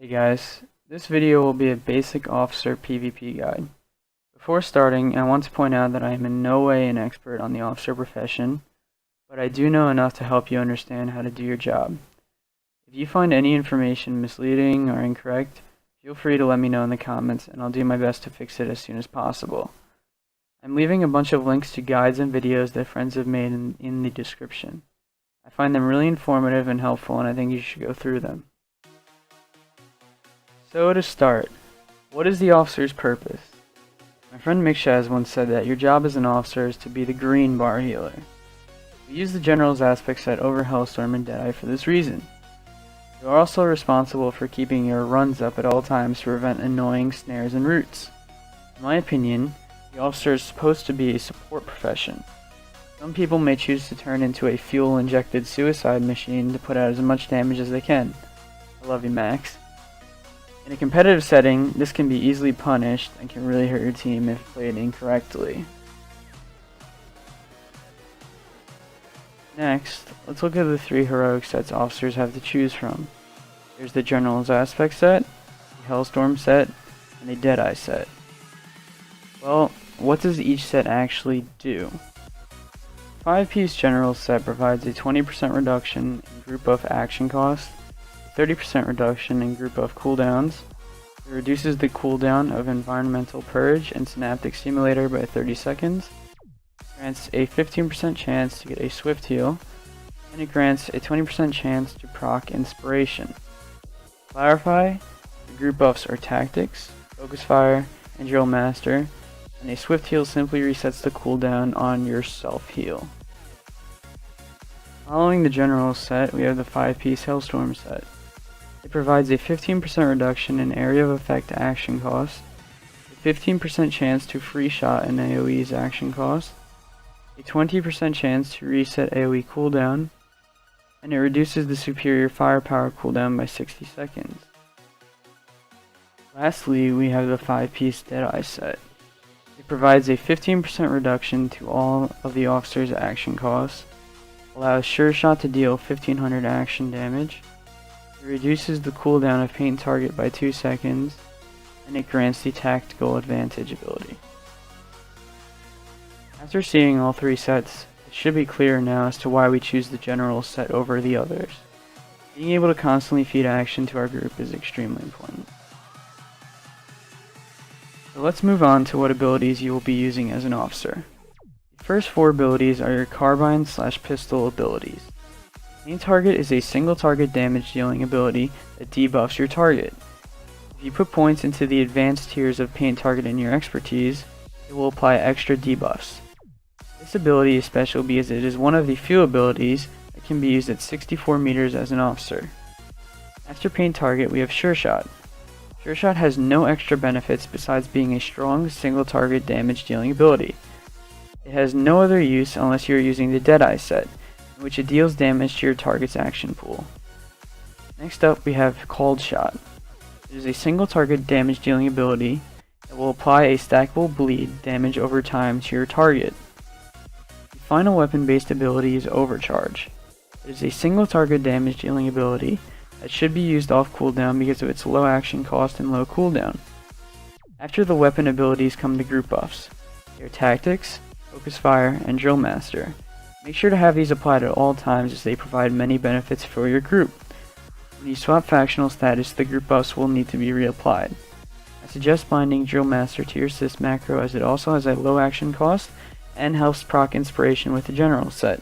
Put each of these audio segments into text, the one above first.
Hey guys, this video will be a basic officer PvP guide. Before starting, I want to point out that I am in no way an expert on the officer profession, but I do know enough to help you understand how to do your job. If you find any information misleading or incorrect, feel free to let me know in the comments and I'll do my best to fix it as soon as possible. I'm leaving a bunch of links to guides and videos that friends have made in the description. I find them really informative and helpful, and I think you should go through them. So to start, what is the officer's purpose? My friend Micshaz once said that your job as an officer is to be the green bar healer. We use the General's aspect set over Hellstorm and Deadeye for this reason. You are also responsible for keeping your runs up at all times to prevent annoying snares and roots. In my opinion, the officer is supposed to be a support profession. Some people may choose to turn into a fuel-injected suicide machine to put out as much damage as they can. I love you, Max. In a competitive setting, this can be easily punished and can really hurt your team if played incorrectly. Next, let's look at the three heroic sets officers have to choose from. There's the General's aspect set, the Hellstorm set, and a Deadeye set. Well, what does each set actually do? The 5-piece General set provides a 20% reduction in group buff action cost, 30% reduction in group buff cooldowns. It reduces the cooldown of Environmental Purge and Synaptic Simulator by 30 seconds, grants a 15% chance to get a Swift Heal, and it grants a 20% chance to proc Inspiration. Clarify, the group buffs are Tactics, Focus Fire, and Drill Master, and a Swift Heal simply resets the cooldown on your self-heal. Following the General set, we have the 5-piece Hellstorm set. It provides a 15% reduction in area of effect action cost, a 15% chance to free shot an AoE's action cost, a 20% chance to reset AoE cooldown, and it reduces the superior firepower cooldown by 60 seconds. Lastly, we have the 5-piece Deadeye set. It provides a 15% reduction to all of the officer's action costs, allows Sure Shot to deal 1500 action damage, it reduces the cooldown of Paint Target by 2 seconds, and it grants the Tactical Advantage ability. After seeing all three sets, it should be clear now as to why we choose the General set over the others. Being able to constantly feed action to our group is extremely important. So let's move on to what abilities you will be using as an officer. The first four abilities are your carbine/pistol abilities. Paint Target is a single target damage dealing ability that debuffs your target. If you put points into the advanced tiers of Paint Target in your expertise, it will apply extra debuffs. This ability is special because it is one of the few abilities that can be used at 64 meters as an officer. After Paint Target, we have Sure Shot. Sure Shot has no extra benefits besides being a strong single target damage dealing ability. It has no other use unless you are using the Deadeye set, in which it deals damage to your target's action pool. Next up, we have Cold Shot. It is a single target damage dealing ability that will apply a stackable bleed damage over time to your target. The final weapon based ability is Overcharge. It is a single target damage dealing ability that should be used off cooldown because of its low action cost and low cooldown. After the weapon abilities come the group buffs. They are Tactics, Focus Fire, and Drill Master. Make sure to have these applied at all times as they provide many benefits for your group. When you swap factional status, the group buffs will need to be reapplied. I suggest binding Drill Master to your assist macro as it also has a low action cost and helps proc Inspiration with the General set.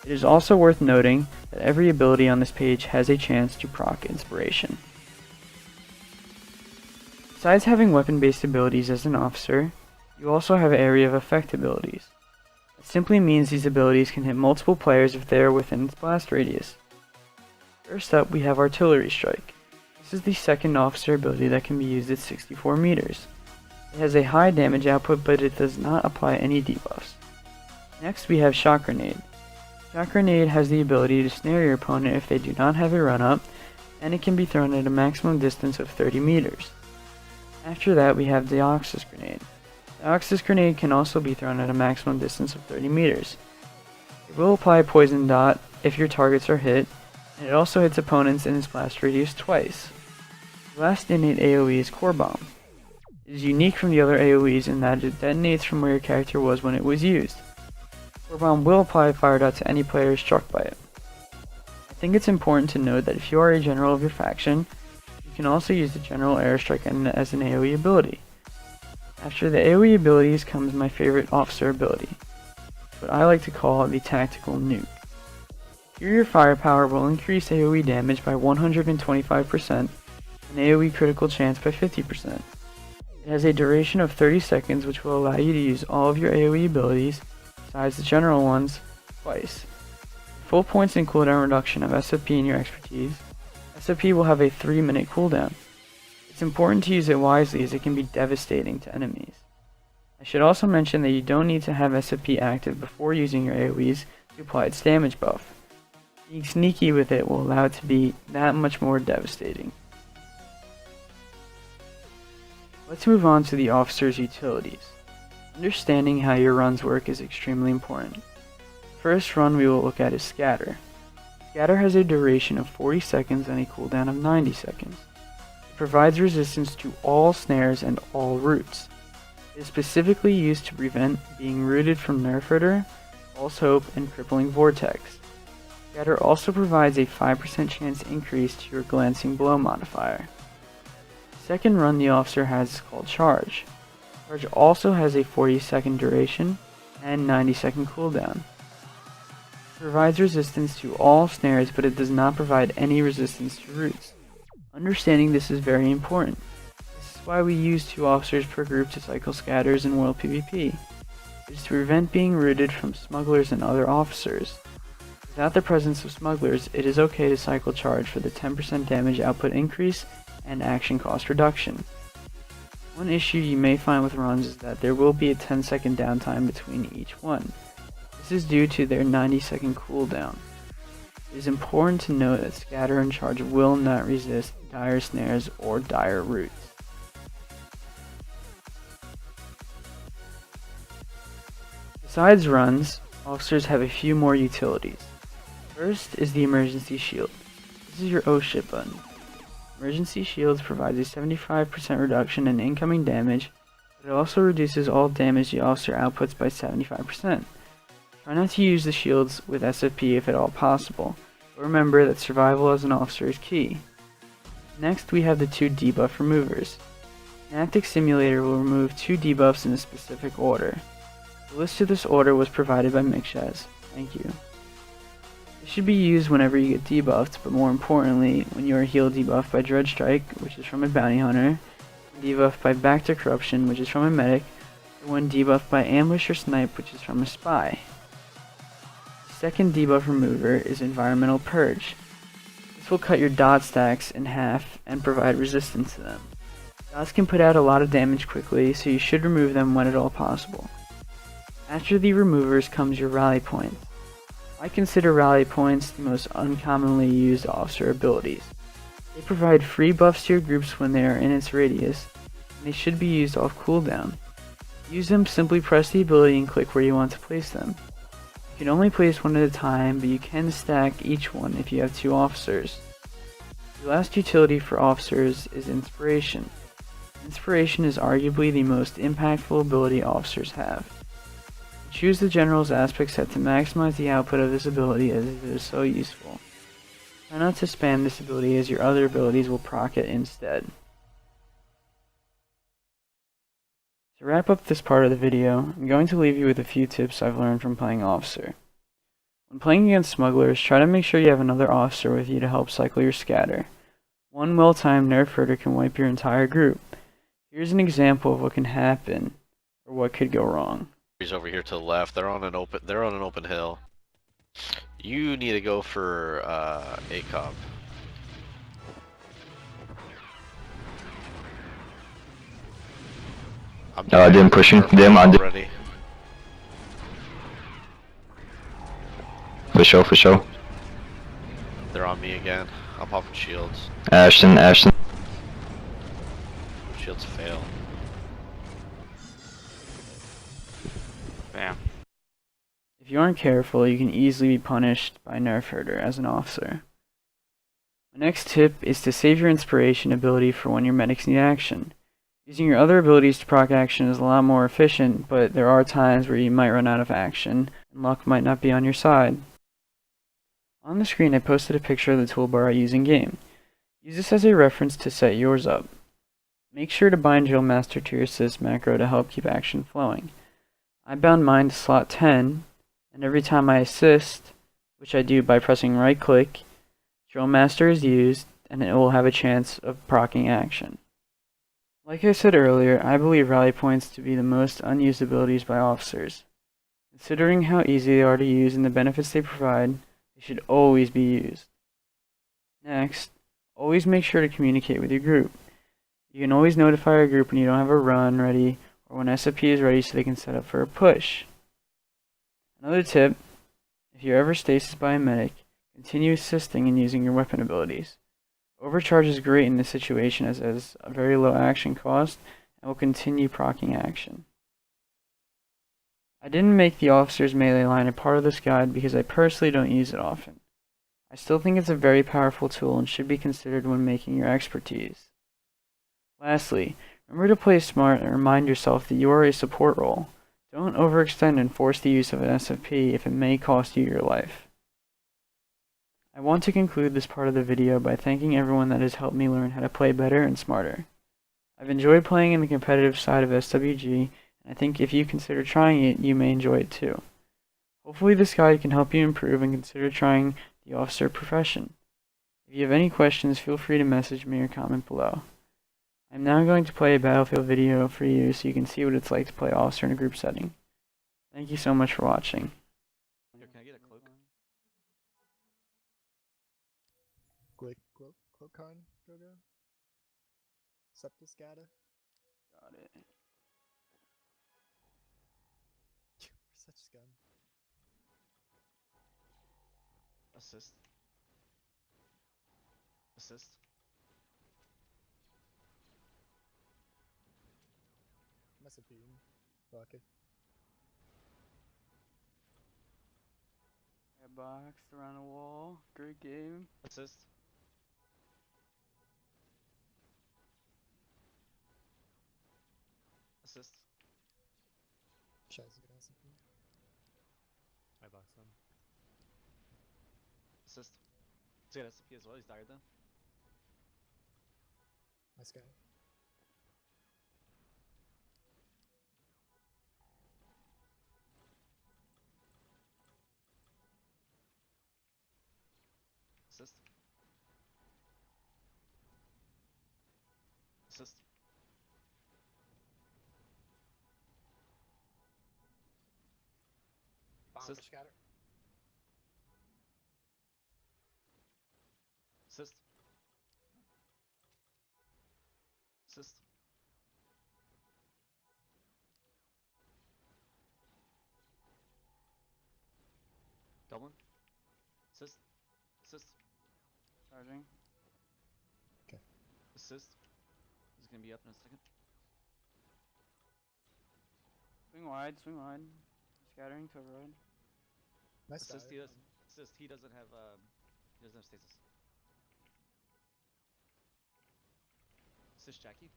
It is also worth noting that every ability on this page has a chance to proc Inspiration. Besides having weapon-based abilities as an officer, you also have area of effect abilities. It simply means these abilities can hit multiple players if they are within its blast radius. First up, we have Artillery Strike. This is the second officer ability that can be used at 64 meters. It has a high damage output, but it does not apply any debuffs. Next, we have Shock Grenade. Shock Grenade has the ability to snare your opponent if they do not have a run-up, and it can be thrown at a maximum distance of 30 meters. After that, we have Deoxys Grenade. The Deoxys Grenade can also be thrown at a maximum distance of 30 meters. It will apply Poison Dot if your targets are hit, and it also hits opponents in its blast radius twice. The last innate AoE is Core Bomb. It is unique from the other AoEs in that it detonates from where your character was when it was used. Core Bomb will apply Fire Dot to any player struck by it. I think it's important to note that if you are a general of your faction, you can also use the General Airstrike as an AoE ability. After the AoE abilities comes my favorite officer ability, what I like to call the Tactical Nuke. Here your firepower will increase AoE damage by 125% and AoE critical chance by 50%. It has a duration of 30 seconds which will allow you to use all of your AoE abilities, besides the general ones, twice. Full points and cooldown reduction of SFP in your expertise. SFP will have a 3-minute cooldown. It's important to use it wisely as it can be devastating to enemies. I should also mention that you don't need to have SFP active before using your AoEs to apply its damage buff. Being sneaky with it will allow it to be that much more devastating. Let's move on to the officer's utilities. Understanding how your runs work is extremely important. The first run we will look at is Scatter. Scatter has a duration of 40 seconds and a cooldown of 90 seconds. It provides resistance to all snares and all roots. It is specifically used to prevent being rooted from Nerf Herder, False Hope, and Crippling Vortex. Scatter also provides a 5% chance increase to your Glancing Blow modifier. The second run the officer has is called Charge. Charge also has a 40-second duration and 90-second cooldown. It provides resistance to all snares, but it does not provide any resistance to roots. Understanding this is very important. This is why we use 2 officers per group to cycle scatters in World PvP. It is to prevent being rooted from smugglers and other officers. Without the presence of smugglers, it is okay to cycle Charge for the 10% damage output increase and action cost reduction. One issue you may find with runs is that there will be a 10-second downtime between each one. This is due to their 90-second cooldown. It is important to note that Scatter and Charge will not resist dire snares or dire roots. Besides runs, officers have a few more utilities. First is the Emergency Shield. This is your oh shit button. Emergency Shields provides a 75% reduction in incoming damage, but it also reduces all damage the officer outputs by 75%. Try not to use the shields with SFP if at all possible, but remember that survival as an officer is key. Next we have the 2 debuff removers. Synaptic Simulator will remove 2 debuffs in a specific order. The list to this order was provided by Micshaz. Thank you. This should be used whenever you get debuffed, but more importantly, when you are healed debuffed by Dread Strike, which is from a bounty hunter, debuffed by Back to Corruption, which is from a medic, or when debuffed by Ambush or Snipe, which is from a spy. The second debuff remover is Environmental Purge. This will cut your dot stacks in half and provide resistance to them. Dots can put out a lot of damage quickly, so you should remove them when at all possible. After the removers comes your rally points. I consider rally points the most uncommonly used officer abilities. They provide free buffs to your groups when they are in its radius, and they should be used off cooldown. To use them, simply press the ability and click where you want to place them. You can only place one at a time, but you can stack each one if you have 2 officers. The last utility for officers is Inspiration. Inspiration is arguably the most impactful ability officers have. Choose the General's aspect set to maximize the output of this ability as it is so useful. Try not to spam this ability as your other abilities will proc it instead. To wrap up this part of the video, I'm going to leave you with a few tips I've learned from playing Officer. When playing against smugglers, try to make sure you have another officer with you to help cycle your scatter. One well-timed Nerf Herder can wipe your entire group. Here's an example of what can happen, or what could go wrong. He's over here to the left. They're on an open hill. You need to go for ACOP. I didn't push him. Them I did. Already. For sure. They're on me again. I'm popping shields. Ashton. Shields fail. Bam. If you aren't careful, you can easily be punished by Nerf Herder as an officer. My next tip is to save your inspiration ability for when your medics need action. Using your other abilities to proc action is a lot more efficient, but there are times where you might run out of action, and luck might not be on your side. On the screen I posted a picture of the toolbar I use in game. Use this as a reference to set yours up. Make sure to bind Drill Master to your assist macro to help keep action flowing. I bound mine to slot 10, and every time I assist, which I do by pressing right click, Drill Master is used, and it will have a chance of proccing action. Like I said earlier, I believe rally points to be the most unused abilities by officers. Considering how easy they are to use and the benefits they provide, they should always be used. Next, always make sure to communicate with your group. You can always notify your group when you don't have a run ready or when SFP is ready so they can set up for a push. Another tip, if you're ever stasis by a medic, continue assisting and using your weapon abilities. Overcharge is great in this situation as it has a very low action cost and will continue proccing action. I didn't make the officer's melee line a part of this guide because I personally don't use it often. I still think it's a very powerful tool and should be considered when making your expertise. Lastly, remember to play smart and remind yourself that you are a support role. Don't overextend and force the use of an SFP if it may cost you your life. I want to conclude this part of the video by thanking everyone that has helped me learn how to play better and smarter. I've enjoyed playing in the competitive side of SWG, and I think if you consider trying it, you may enjoy it too. Hopefully this guide can help you improve and consider trying the officer profession. If you have any questions, feel free to message me or comment below. I'm now going to play a Battlefield video for you so you can see what it's like to play officer in a group setting. Thank you so much for watching. Here, can I get a cloak? Cloakon, Gogo? Septiscata? Got it. We're such scum. Assist. Assist. Must have been. Fuck it. I boxed around a wall. Great game. Assist. Assist. Micshaz is gonna SMP. I boxed him. Assist. He's got SP as well, he's dired though. Nice guy. Assist. Assist. Assist. Scatter. Assist. Assist. Dublin. Assist. Assist. Charging. Assist. He's gonna be up in a second. Swing wide, swing wide. Scattering to road. Nice Assist. dive. Assist. He doesn't have stasis. Assist Jackie.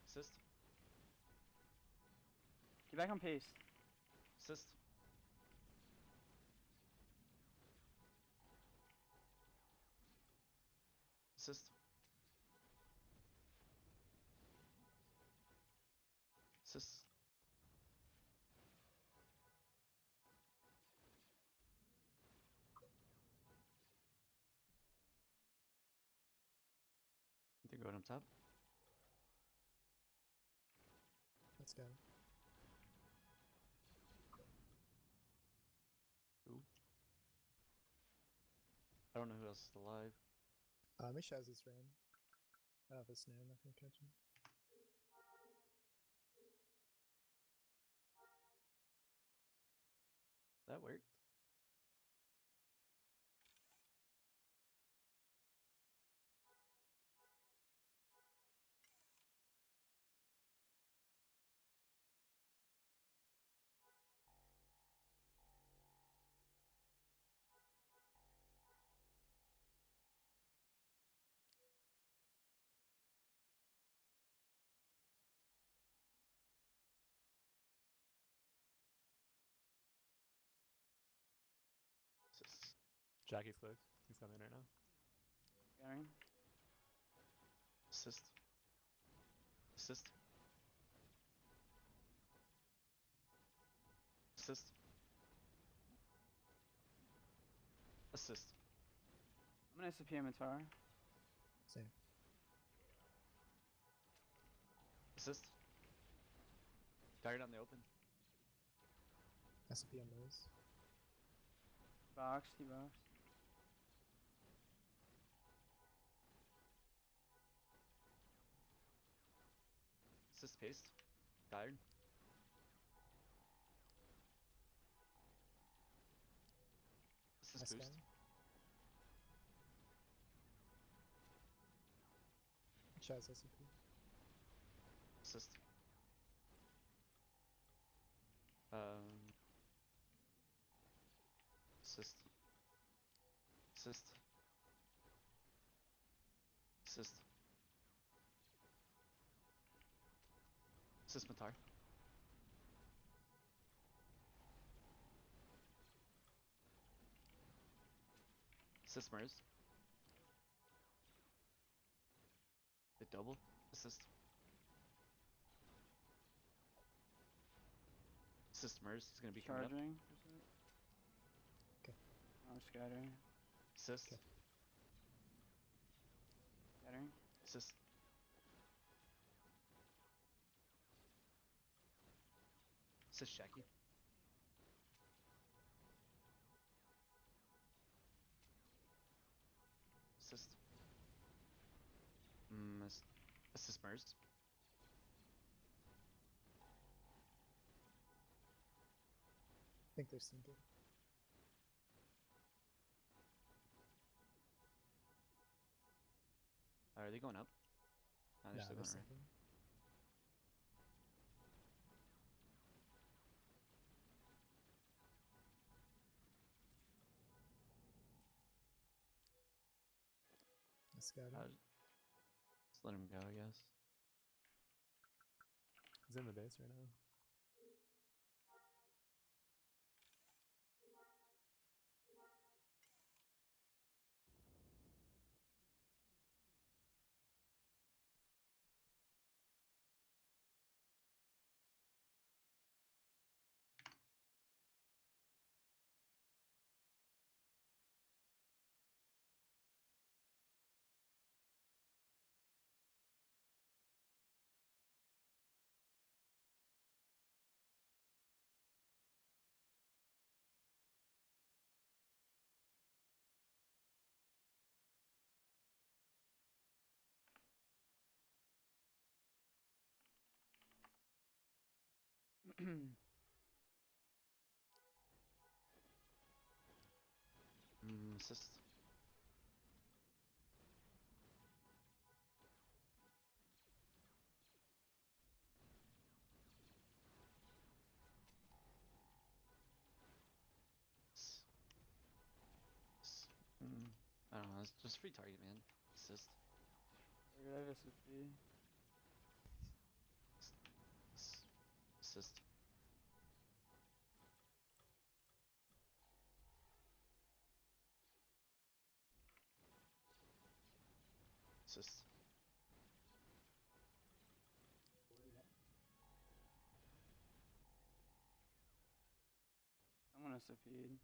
Assist. Get back on pace. Assist. Assist. Assist. They're going up top. Let's go. Ooh. I don't know who else is alive. Micshaz is ran. I don't have a snare, I'm not gonna catch him. That worked. Jackie's cloaked. He's coming right now. Scattering. Assist. Assist. Assist. Assist. I'm gonna SCP Amatar. Same. Assist. Target on the open. SCP on those. Box, T-box. Assist paste. Tired. Assist I boost. scan. Micshaz SCP. Assist. Assist. Assist. Assist. Assist Matar. Assist Mers. Hit double. Assist. Assist Mers. He's gonna be coming up. Charging. Okay. Oh, scattering. Assist. Okay. Scattering. Assist. Assist Jackie. Assist. Assist Mers. I think they're sinking. Are they going up? No, they're Nah, still they're going right. sinking. I scattered. Just let him go, I guess. He's in the base right now. Assist. I don't know, it's just free target, man. Assist. Target at SCP. Assist. Assist. Someone SCP'd.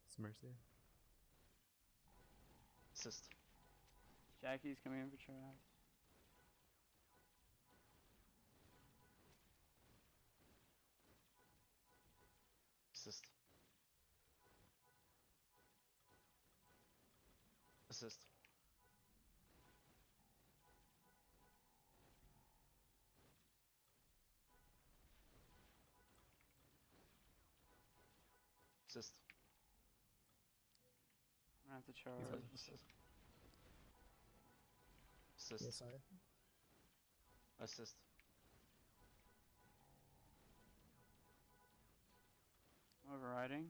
It's Mercy. Assist. Jackie's coming in for track. Assist. Assist. Assist. I'm gonna have to He's charge. fine. Assist. Yeah, Assist. sorry. Assist. I'm overriding.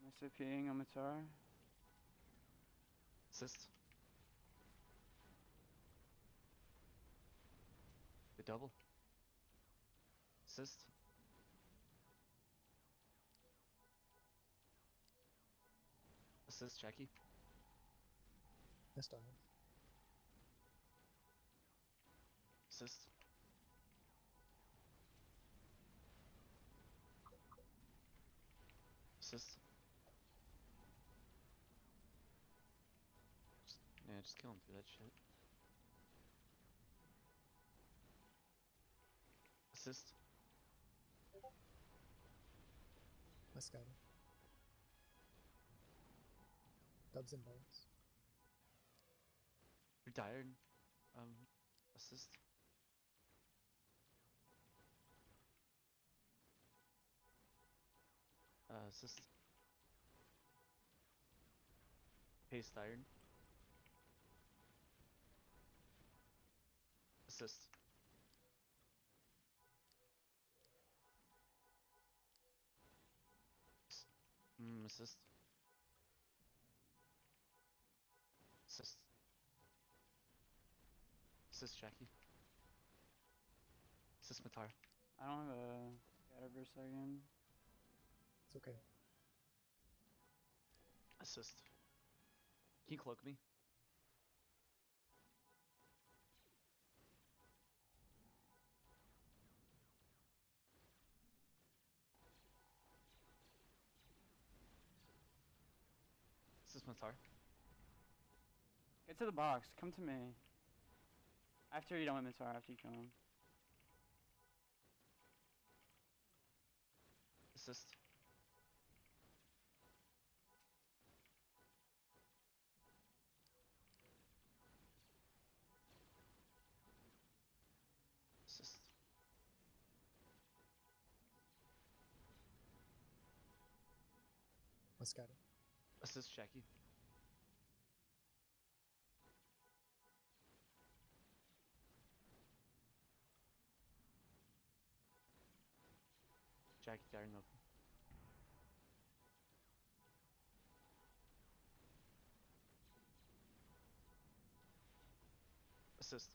I'm SCPing Amatar. Assist. The double. Assist. Assist, Jackie. Missed dive. Assist. Assist. Yeah, just kill him through that shit. Assist. Misguided. Dubs and darts. You're tired. Assist. Assist. Pace tired. Assist. Assist. Assist. Assist, Jackie. Assist, Matar. I don't have a scatter for a second. It's okay. Assist. Can you cloak me? Assist, Matar. Get to the box. Come to me. After you don't hit Mitar, after you kill him. Assist. Assist. Misguided. Assist, Jackie. Jackie tired and open. Assist.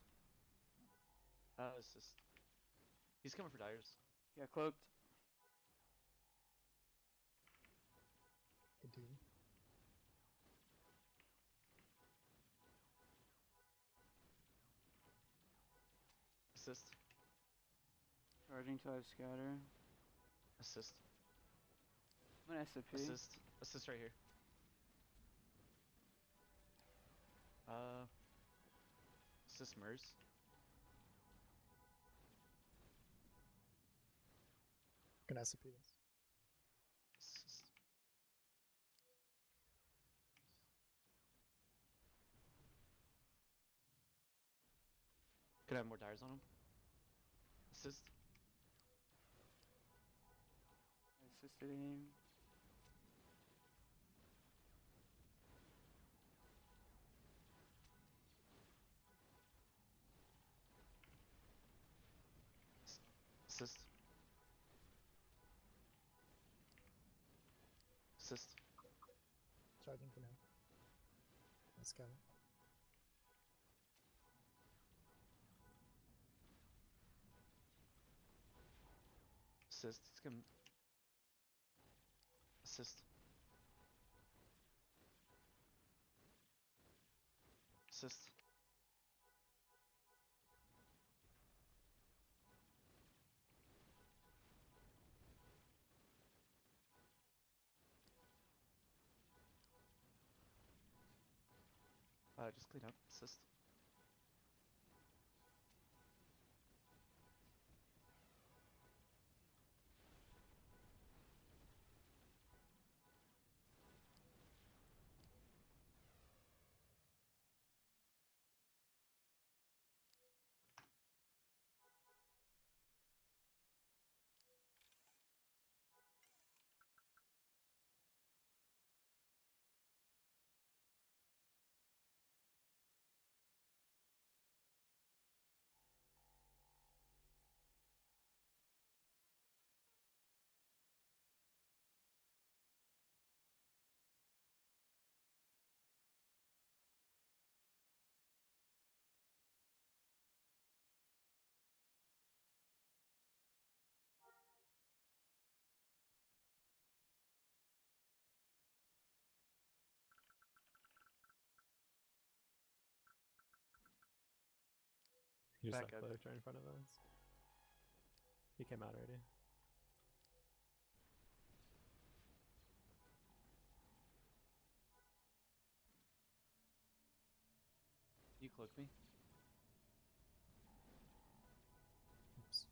Assist. He's coming for Dyers. Get cloaked. Good deal. Assist. Charging till I have scatter. Assist. I'm an SCP. Assist. Assist right here. Assist Mers. Gonna SCP this. Assist. Could I have more Dyers on him? Assist. I assisted him. Assist. Assist. Charging for now. Misguided. Assist. He's coming. Assist. Assist. Just clean up. Assist. He just Back up. left right in front of us. He came out already. You cloak me. Oops.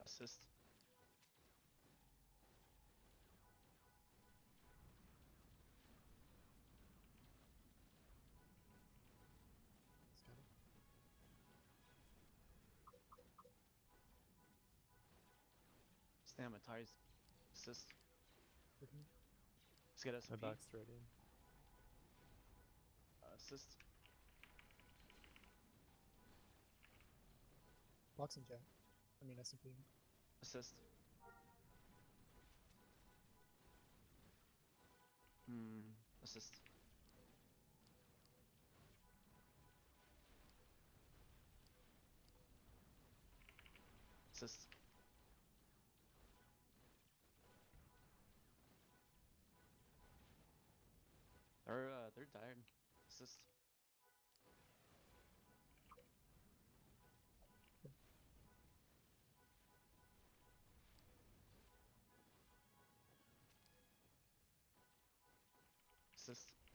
Assist. Scatter. Stand my tires. Assist. Working. Let's get My SMP. back's ready. Assist. Boxing jet. I mean SMP. Assist. Assist. Assist. They're tired. Assist. Assist.